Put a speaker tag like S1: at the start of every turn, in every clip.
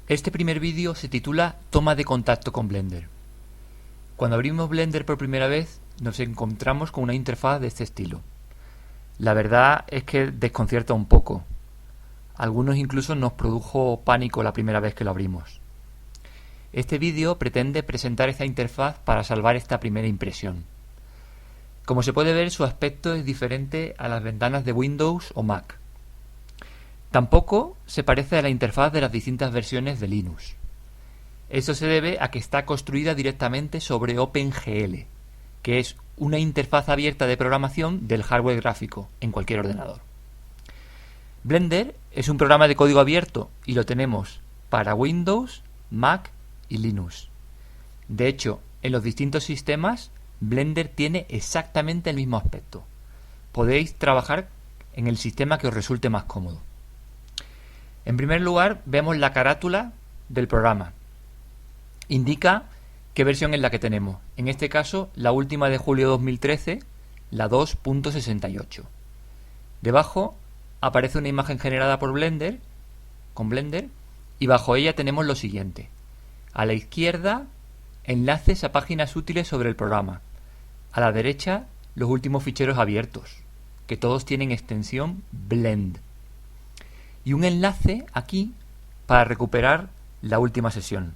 S1: Este primer vídeo se titula Toma de contacto con Blender. Cuando abrimos Blender por primera vez nos encontramos con una interfaz de este estilo. La verdad es que desconcierta un poco. Algunos incluso nos produjo pánico la primera vez que lo abrimos. Este vídeo pretende presentar esta interfaz para salvar esta primera impresión. Como se puede ver, su aspecto es diferente a las ventanas de Windows o Mac. Tampoco se parece a la interfaz de las distintas versiones de Linux. Esto se debe a que está construida directamente sobre OpenGL, que es una interfaz abierta de programación del hardware gráfico en cualquier ordenador. Blender es un programa de código abierto y lo tenemos para Windows, Mac y Linux. De hecho, en los distintos sistemas, Blender tiene exactamente el mismo aspecto. Podéis trabajar en el sistema que os resulte más cómodo. En primer lugar, vemos la carátula del programa. Indica qué versión es la que tenemos. En este caso, la última de julio de 2013, la 2.68. Debajo aparece una imagen generada por Blender, con Blender, y bajo ella tenemos lo siguiente. A la izquierda, enlaces a páginas útiles sobre el programa. A la derecha, los últimos ficheros abiertos, que todos tienen extensión Blend. Y un enlace aquí para recuperar la última sesión.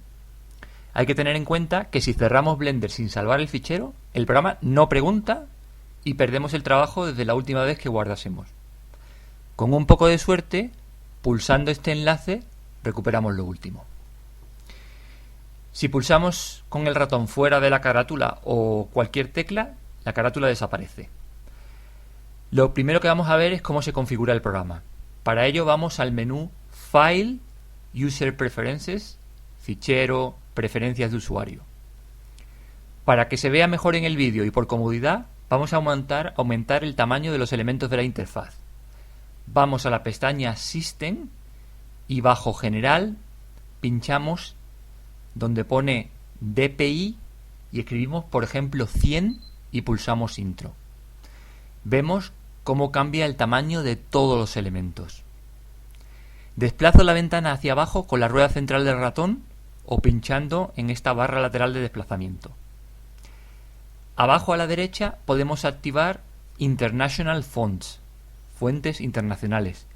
S1: Hay que tener en cuenta que si cerramos Blender sin salvar el fichero, el programa no pregunta y perdemos el trabajo desde la última vez que guardásemos. Con un poco de suerte, pulsando este enlace, recuperamos lo último. Si pulsamos con el ratón fuera de la carátula o cualquier tecla, la carátula desaparece. Lo primero que vamos a ver es cómo se configura el programa. Para ello vamos al menú File, User Preferences, Fichero, Preferencias de usuario. Para que se vea mejor en el vídeo y por comodidad, vamos a aumentar el tamaño de los elementos de la interfaz. Vamos a la pestaña System y bajo General pinchamos donde pone DPI y escribimos, por ejemplo, 100 y pulsamos Intro. Vemos cómo cambia el tamaño de todos los elementos. Desplazo la ventana hacia abajo con la rueda central del ratón o pinchando en esta barra lateral de desplazamiento. Abajo a la derecha podemos activar International Fonts, fuentes internacionales,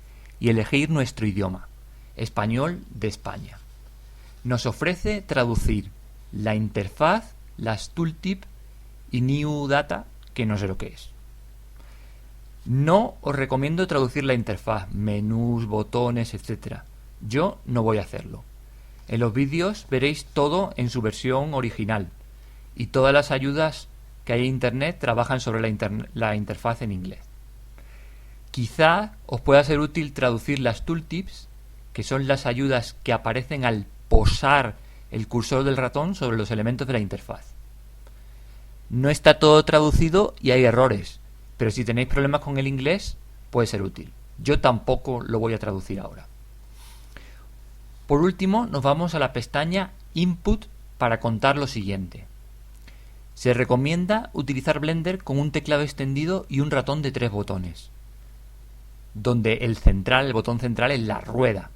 S1: y elegir nuestro idioma, español de España. Nos ofrece traducir la interfaz, las tooltips y New Data, que no sé lo que es. No os recomiendo traducir la interfaz, menús, botones, etc. Yo no voy a hacerlo. En los vídeos veréis todo en su versión original y todas las ayudas que hay en internet trabajan sobre la interfaz en inglés. Quizá os pueda ser útil traducir las tooltips, que son las ayudas que aparecen al posar el cursor del ratón sobre los elementos de la interfaz. No está todo traducido y hay errores, pero si tenéis problemas con el inglés puede ser útil. Yo tampoco lo voy a traducir ahora. Por último, nos vamos a la pestaña Input para contar lo siguiente. Se recomienda utilizar Blender con un teclado extendido y un ratón de 3 botones, donde el botón central es la rueda.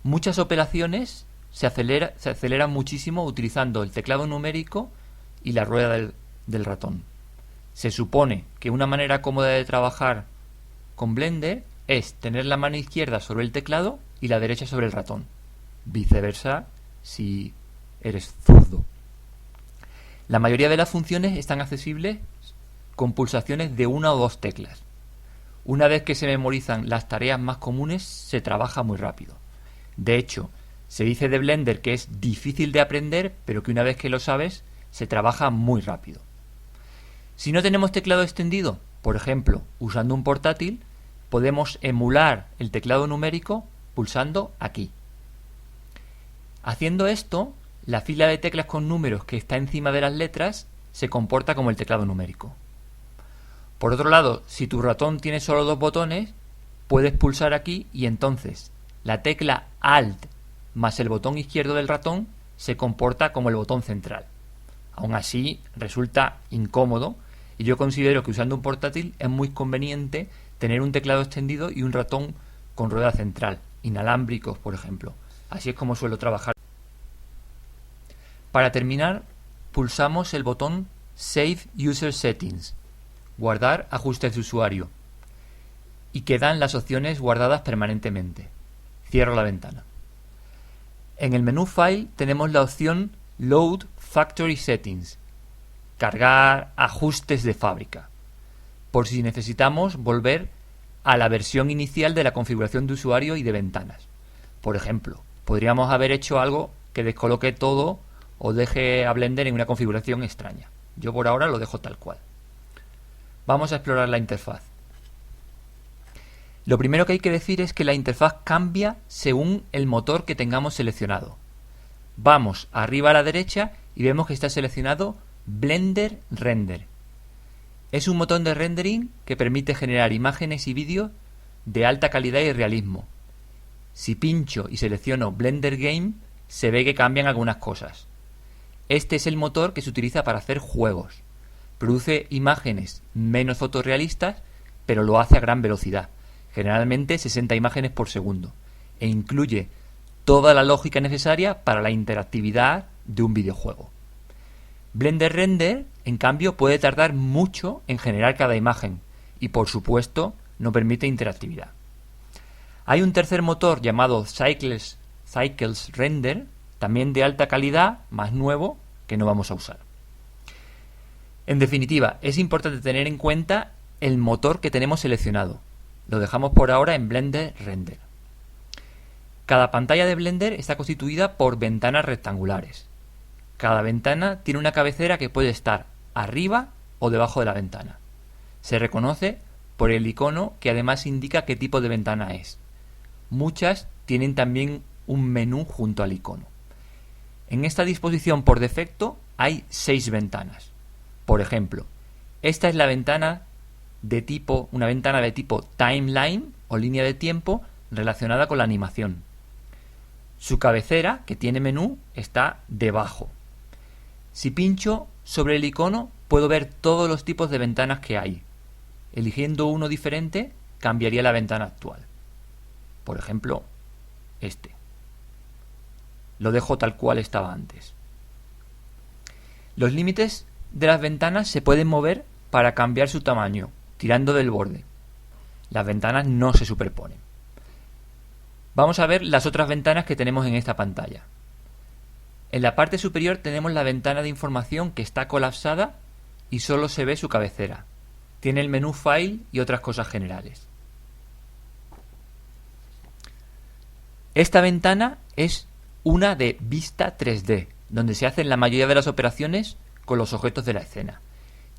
S1: Muchas operaciones se aceleran muchísimo utilizando el teclado numérico y la rueda del ratón. Se supone que una manera cómoda de trabajar con Blender es tener la mano izquierda sobre el teclado y la derecha sobre el ratón. Viceversa si eres zurdo. La mayoría de las funciones están accesibles con pulsaciones de una o dos teclas. Una vez que se memorizan las tareas más comunes, se trabaja muy rápido. De hecho, se dice de Blender que es difícil de aprender, pero que una vez que lo sabes, se trabaja muy rápido. Si no tenemos teclado extendido, por ejemplo, usando un portátil, podemos emular el teclado numérico pulsando aquí. Haciendo esto, la fila de teclas con números que está encima de las letras se comporta como el teclado numérico. Por otro lado, si tu ratón tiene solo 2 botones, puedes pulsar aquí y entonces la tecla Alt más el botón izquierdo del ratón se comporta como el botón central. Aún así, resulta incómodo y yo considero que usando un portátil es muy conveniente tener un teclado extendido y un ratón con rueda central, inalámbricos, por ejemplo. Así es como suelo trabajar. Para terminar, pulsamos el botón Save User Settings, guardar ajustes de usuario, y quedan las opciones guardadas permanentemente. Cierro la ventana. En el menú File tenemos la opción Load Factory Settings, cargar ajustes de fábrica, por si necesitamos volver a la versión inicial de la configuración de usuario y de ventanas. Por ejemplo, podríamos haber hecho algo que descoloque todo o deje a Blender en una configuración extraña. Yo por ahora lo dejo tal cual. Vamos a explorar la interfaz. Lo primero que hay que decir es que la interfaz cambia según el motor que tengamos seleccionado. Vamos arriba a la derecha y vemos que está seleccionado Blender Render. Es un motor de rendering que permite generar imágenes y vídeos de alta calidad y realismo. Si pincho y selecciono Blender Game, se ve que cambian algunas cosas. Este es el motor que se utiliza para hacer juegos. Produce imágenes menos fotorrealistas, pero lo hace a gran velocidad, generalmente 60 imágenes por segundo, e incluye toda la lógica necesaria para la interactividad de un videojuego. Blender Render, en cambio, puede tardar mucho en generar cada imagen y, por supuesto, no permite interactividad. Hay un tercer motor llamado Cycles Render, también de alta calidad, más nuevo, que no vamos a usar. En definitiva, es importante tener en cuenta el motor que tenemos seleccionado. Lo dejamos por ahora en Blender Render. Cada pantalla de Blender está constituida por ventanas rectangulares. Cada ventana tiene una cabecera que puede estar arriba o debajo de la ventana. Se reconoce por el icono que además indica qué tipo de ventana es. Muchas tienen también un menú junto al icono. En esta disposición por defecto hay 6 ventanas. Por ejemplo, esta es la ventana una ventana de tipo timeline o línea de tiempo relacionada con la animación. Su cabecera, que tiene menú, está debajo. Si pincho sobre el icono, puedo ver todos los tipos de ventanas que hay. Eligiendo uno diferente, cambiaría la ventana actual. Por ejemplo, este. Lo dejo tal cual estaba antes. Los límites de las ventanas se pueden mover para cambiar su tamaño, tirando del borde. Las ventanas no se superponen. Vamos a ver las otras ventanas que tenemos en esta pantalla. En la parte superior tenemos la ventana de información que está colapsada y solo se ve su cabecera. Tiene el menú File y otras cosas generales. Esta ventana es una de vista 3D, donde se hacen la mayoría de las operaciones con los objetos de la escena.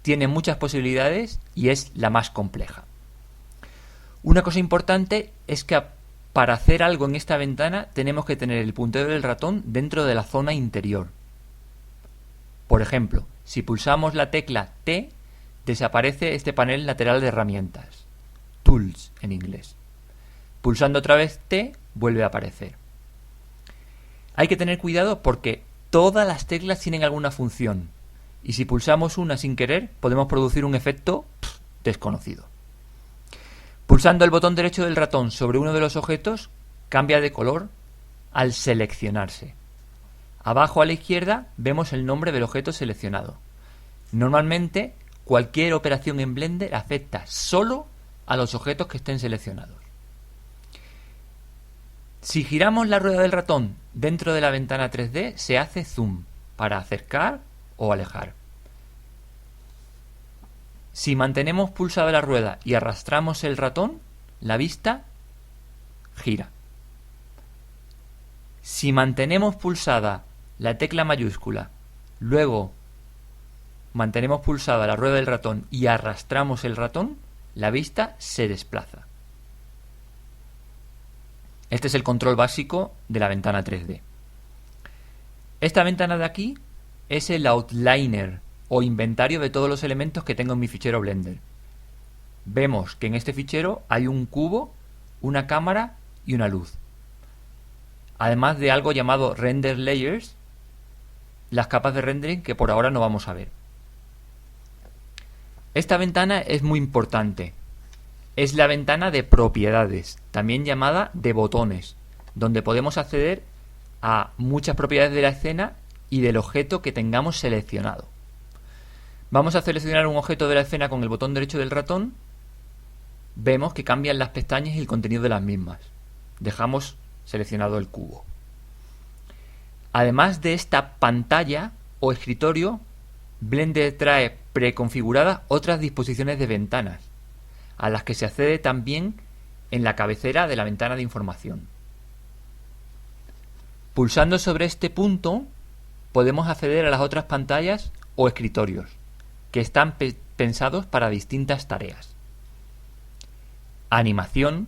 S1: Tiene muchas posibilidades y es la más compleja. Una cosa importante es que para hacer algo en esta ventana tenemos que tener el puntero del ratón dentro de la zona interior. Por ejemplo, si pulsamos la tecla T, desaparece este panel lateral de herramientas, Tools en inglés. Pulsando otra vez T, vuelve a aparecer. Hay que tener cuidado porque todas las teclas tienen alguna función y si pulsamos una sin querer podemos producir un efecto desconocido. Pulsando el botón derecho del ratón sobre uno de los objetos cambia de color al seleccionarse. Abajo a la izquierda vemos el nombre del objeto seleccionado. Normalmente cualquier operación en Blender afecta solo a los objetos que estén seleccionados. Si giramos la rueda del ratón dentro de la ventana 3D se hace zoom para acercar o alejar. Si mantenemos pulsada la rueda y arrastramos el ratón, la vista gira. Si mantenemos pulsada la tecla mayúscula, luego mantenemos pulsada la rueda del ratón y arrastramos el ratón, la vista se desplaza. Este es el control básico de la ventana 3D. Esta ventana de aquí es el outliner o inventario de todos los elementos que tengo en mi fichero Blender. Vemos que en este fichero hay un cubo, una cámara y una luz. Además de algo llamado Render Layers, las capas de rendering que por ahora no vamos a ver. Esta ventana es muy importante. Es la ventana de propiedades, también llamada de botones, donde podemos acceder a muchas propiedades de la escena y del objeto que tengamos seleccionado. Vamos a seleccionar un objeto de la escena con el botón derecho del ratón. Vemos que cambian las pestañas y el contenido de las mismas. Dejamos seleccionado el cubo. Además de esta pantalla o escritorio, Blender trae preconfiguradas otras disposiciones de ventanas, a las que se accede también en la cabecera de la ventana de información. Pulsando sobre este punto podemos acceder a las otras pantallas o escritorios, que están pensados para distintas tareas. Animación,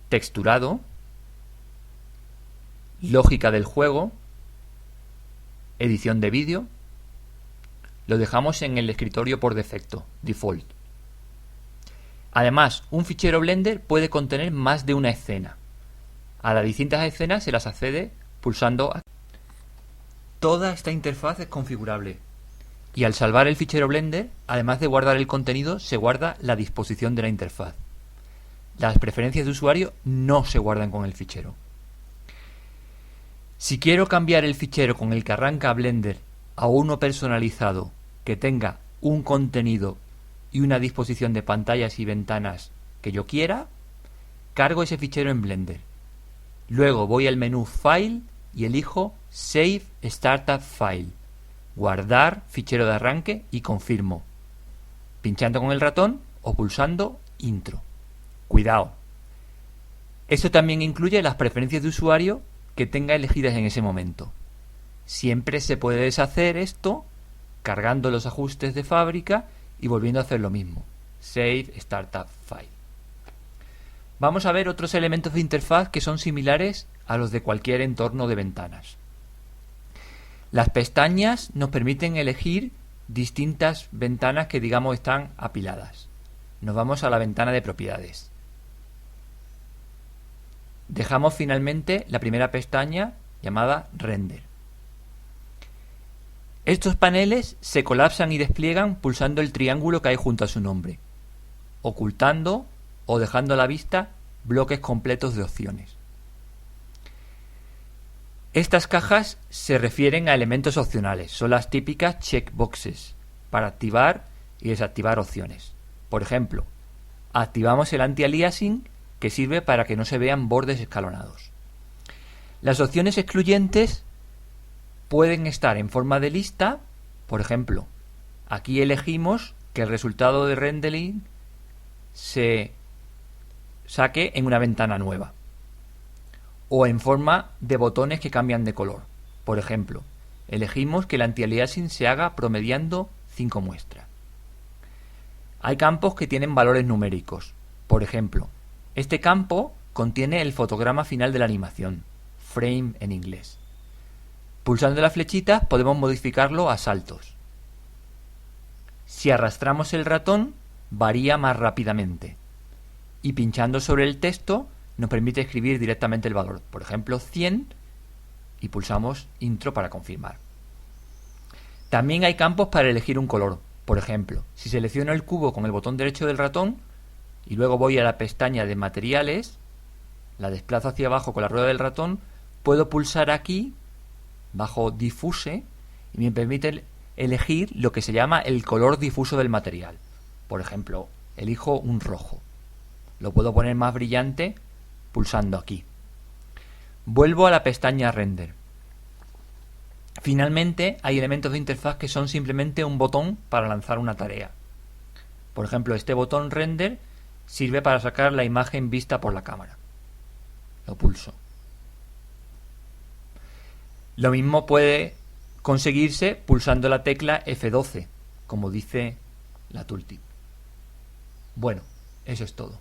S1: texturado, lógica del juego, edición de vídeo. Lo dejamos en el escritorio por defecto, default. Además, un fichero Blender puede contener más de una escena. A las distintas escenas se las accede pulsando aquí. Toda esta interfaz es configurable. Y al salvar el fichero Blender, además de guardar el contenido, se guarda la disposición de la interfaz. Las preferencias de usuario no se guardan con el fichero. Si quiero cambiar el fichero con el que arranca Blender a uno personalizado que tenga un contenido y una disposición de pantallas y ventanas que yo quiera, cargo ese fichero en Blender. Luego voy al menú File y elijo Save Startup File, guardar fichero de arranque y confirmo, pinchando con el ratón o pulsando Intro. Cuidado, esto también incluye las preferencias de usuario que tenga elegidas en ese momento. Siempre se puede deshacer esto cargando los ajustes de fábrica y volviendo a hacer lo mismo. Save Startup File. Vamos a ver otros elementos de interfaz que son similares a los de cualquier entorno de ventanas. Las pestañas nos permiten elegir distintas ventanas que digamos están apiladas. Nos vamos a la ventana de propiedades. Dejamos finalmente la primera pestaña llamada Render. Estos paneles se colapsan y despliegan pulsando el triángulo que hay junto a su nombre, ocultando o dejando a la vista bloques completos de opciones. Estas cajas se refieren a elementos opcionales, son las típicas checkboxes para activar y desactivar opciones. Por ejemplo, activamos el anti-aliasing, que sirve para que no se vean bordes escalonados. Las opciones excluyentes pueden estar en forma de lista. Por ejemplo, aquí elegimos que el resultado de rendering se saque en una ventana nueva, o en forma de botones que cambian de color. Por ejemplo, elegimos que el anti-aliasing se haga promediando 5 muestras. Hay campos que tienen valores numéricos. Por ejemplo, este campo contiene el fotograma final de la animación, frame en inglés. Pulsando las flechitas podemos modificarlo a saltos. Si arrastramos el ratón, varía más rápidamente. Y pinchando sobre el texto nos permite escribir directamente el valor, por ejemplo 100, y pulsamos Intro para confirmar. También hay campos para elegir un color. Por ejemplo, si selecciono el cubo con el botón derecho del ratón y luego voy a la pestaña de materiales, la desplazo hacia abajo con la rueda del ratón, puedo pulsar aquí bajo Diffuse y me permite elegir lo que se llama el color difuso del material. Por ejemplo, elijo un rojo. Lo puedo poner más brillante pulsando aquí. Vuelvo a la pestaña Render. Finalmente, hay elementos de interfaz que son simplemente un botón para lanzar una tarea. Por ejemplo, este botón Render sirve para sacar la imagen vista por la cámara. Lo pulso. Lo mismo puede conseguirse pulsando la tecla F12, como dice la tooltip. Bueno, eso es todo.